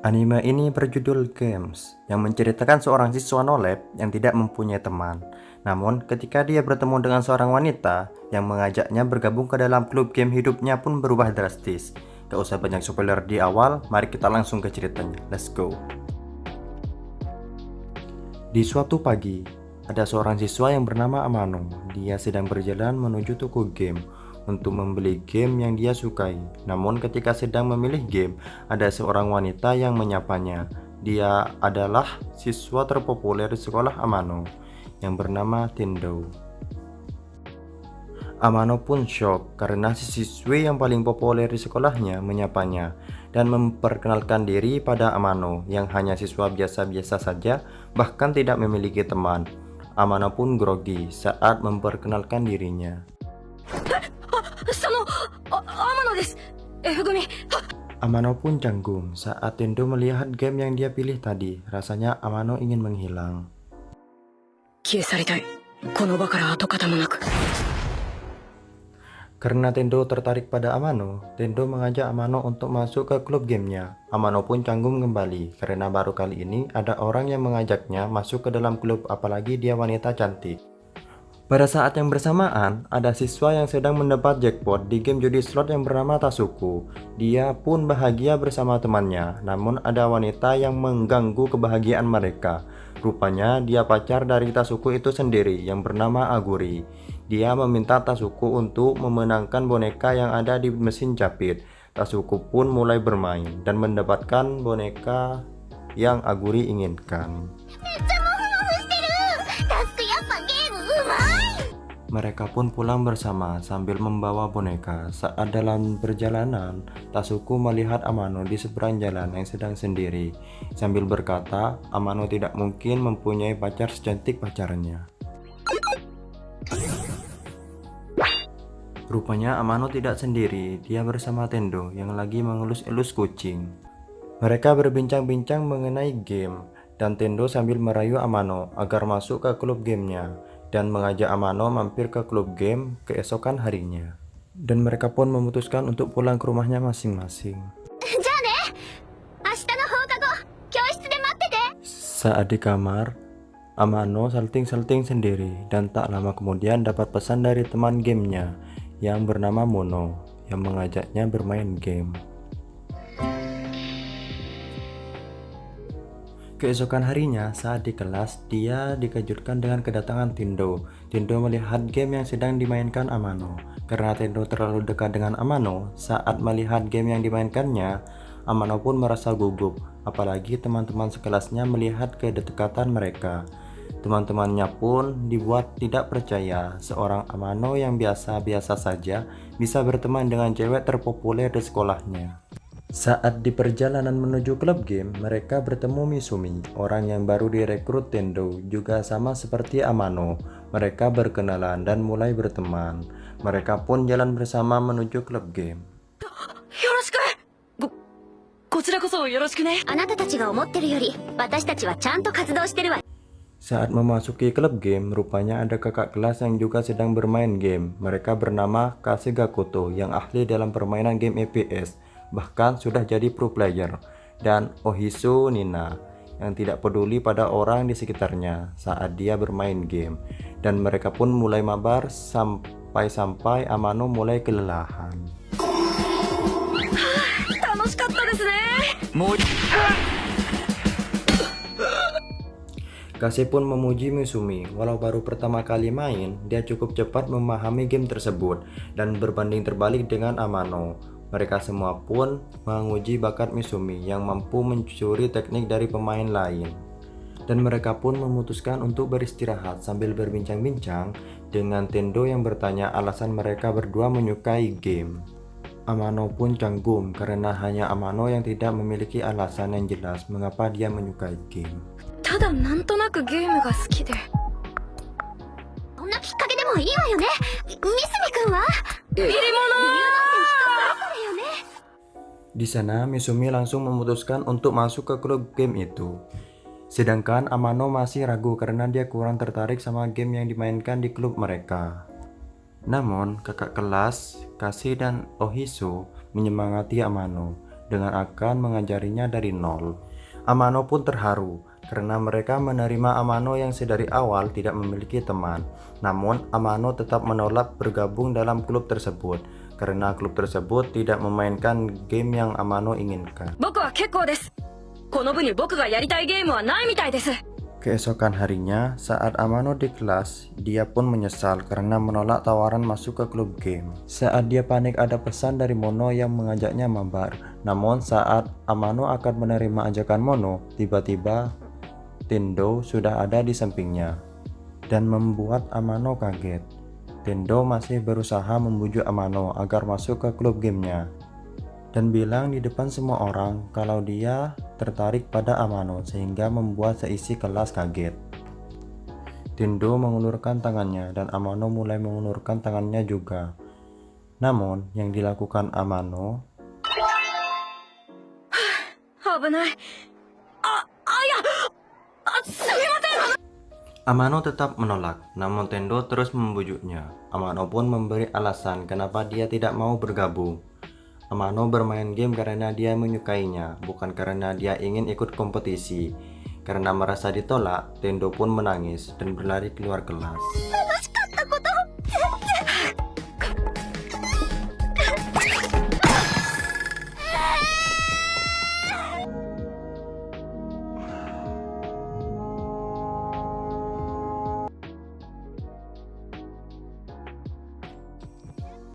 Anime ini berjudul Games, yang menceritakan seorang siswa no lab yang tidak mempunyai teman. Namun, ketika dia bertemu dengan seorang wanita yang mengajaknya bergabung ke dalam klub game, hidupnya pun berubah drastis. Gak usah banyak spoiler di awal, mari kita langsung ke ceritanya. Let's go. Di suatu pagi, ada seorang siswa yang bernama Amano. Dia sedang berjalan menuju toko game untuk membeli game yang dia sukai. Namun ketika sedang memilih game, ada seorang wanita yang menyapanya. Dia adalah siswa terpopuler di sekolah Amano yang bernama Tendo. Amano pun shock karena si siswi yang paling populer di sekolahnya menyapanya dan memperkenalkan diri pada Amano yang hanya siswa biasa-biasa saja, bahkan tidak memiliki teman. Amano pun grogi saat memperkenalkan dirinya. Amano pun canggung saat Tendo melihat game yang dia pilih tadi. Rasanya Amano ingin menghilang. Karena Tendo tertarik pada Amano, Tendo mengajak Amano untuk masuk ke klub gamenya. Amano pun canggung kembali karena baru kali ini ada orang yang mengajaknya masuk ke dalam klub, apalagi dia wanita cantik. Pada saat yang bersamaan, ada siswa yang sedang mendapat jackpot di game judi slot yang bernama Tasuku. Dia pun bahagia bersama temannya, namun ada wanita yang mengganggu kebahagiaan mereka. Rupanya dia pacar dari Tasuku itu sendiri yang bernama Aguri. Dia meminta Tasuku untuk memenangkan boneka yang ada di mesin jepit. Tasuku pun mulai bermain dan mendapatkan boneka yang Aguri inginkan. Mereka pun pulang bersama sambil membawa boneka. Saat dalam perjalanan, Tasuku melihat Amano di seberang jalan yang sedang sendiri. Sambil berkata, Amano tidak mungkin mempunyai pacar secantik pacarnya. Rupanya Amano tidak sendiri, dia bersama Tendo yang lagi mengelus-elus kucing. Mereka berbincang-bincang mengenai game, dan Tendo sambil merayu Amano agar masuk ke klub gamenya dan mengajak Amano mampir ke klub game keesokan harinya. Dan mereka pun memutuskan untuk pulang ke rumahnya masing-masing. Saat di kamar, Amano salting-salting sendiri dan tak lama kemudian dapat pesan dari teman gamenya yang bernama Mono yang mengajaknya bermain game. Keesokan harinya, saat di kelas, dia dikejutkan dengan kedatangan Tendo. Tendo melihat game yang sedang dimainkan Amano. Karena Tendo terlalu dekat dengan Amano, saat melihat game yang dimainkannya, Amano pun merasa gugup. Apalagi teman-teman sekelasnya melihat kedekatan mereka. Teman-temannya pun dibuat tidak percaya seorang Amano yang biasa-biasa saja bisa berteman dengan cewek terpopuler di sekolahnya. Saat di perjalanan menuju klub game, mereka bertemu Misumi, orang yang baru direkrut Tendo, juga sama seperti Amano. Mereka berkenalan dan mulai berteman. Mereka pun jalan bersama menuju klub game. Saat memasuki klub game, rupanya ada kakak kelas yang juga sedang bermain game. Mereka bernama Kasegakoto yang ahli dalam permainan game FPS. Bahkan sudah jadi pro player, dan Ohisu Nina yang tidak peduli pada orang di sekitarnya saat dia bermain game, dan mereka pun mulai mabar sampai Amano mulai kelelahan. Kase pun memuji Misumi. Walau baru pertama kali main, dia cukup cepat memahami game tersebut dan berbanding terbalik dengan Amano. Mereka semua pun menguji bakat Misumi yang mampu mencuri teknik dari pemain lain. Dan mereka pun memutuskan untuk beristirahat sambil berbincang-bincang dengan Tendo yang bertanya alasan mereka berdua menyukai game. Amano pun canggung karena hanya Amano yang tidak memiliki alasan yang jelas mengapa dia menyukai game. Di sana, Misumi langsung memutuskan untuk masuk ke klub game itu. Sedangkan Amano masih ragu karena dia kurang tertarik sama game yang dimainkan di klub mereka. Namun, kakak kelas, Kasi dan Ohisu menyemangati Amano. dengan akan mengajarinya dari nol. Amano pun terharu karena mereka menerima Amano yang sedari awal tidak memiliki teman. Namun Amano tetap menolak bergabung dalam klub tersebut karena klub tersebut tidak memainkan game yang Amano inginkan. Keesokan harinya, saat Amano di kelas, dia pun menyesal karena menolak tawaran masuk ke klub game. Saat dia panik ada pesan dari Mono yang mengajaknya mabar. Namun saat Amano akan menerima ajakan Mono, tiba-tiba Tendo sudah ada di sampingnya dan membuat Amano kaget. Tendo masih berusaha membujuk Amano agar masuk ke klub gamenya dan bilang di depan semua orang kalau dia tertarik pada Amano sehingga membuat seisi kelas kaget. Tendo mengulurkan tangannya dan Amano mulai mengulurkan tangannya juga. Namun yang dilakukan Amano Amano tetap menolak, namun Tendo terus membujuknya. Amano pun memberi alasan kenapa dia tidak mau bergabung. Amano bermain game karena dia menyukainya, bukan karena dia ingin ikut kompetisi. Karena merasa ditolak, Tendo pun menangis dan berlari keluar kelas.